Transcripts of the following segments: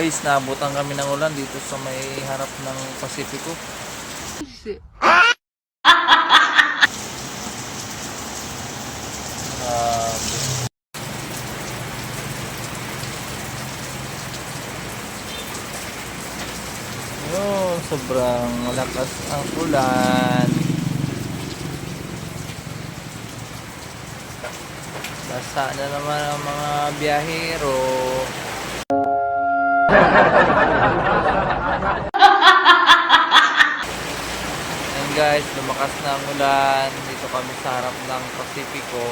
Guys, naabutan kami ng ulan dito sa may harap ng Pasipiko. Yun, sobrang malakas ang ulan. Basa na naman ang mga biyahero. Ayan guys, lumakas na ang ulan. Dito kami sa harap ng Pasipiko.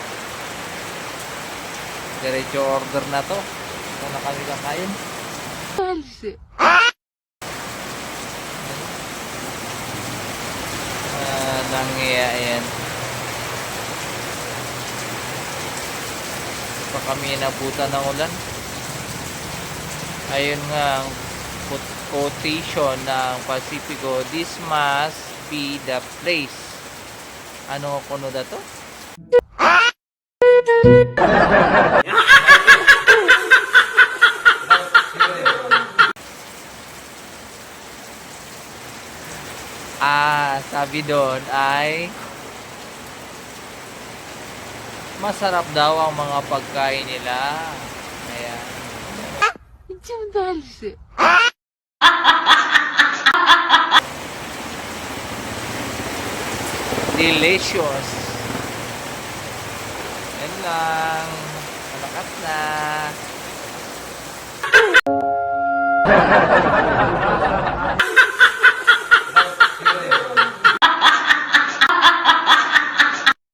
Diretso order na to. Ito na kami kakain. Nangyayaan. Pa kami nabutan ng ulan. Ayun nga ang quotation ng Pasipiko, this must be the place. Ano kuno dato? Sabi doon ay masarap daw ang mga pagkain nila. Ayan. Delicious. Yan lang. Malakas na.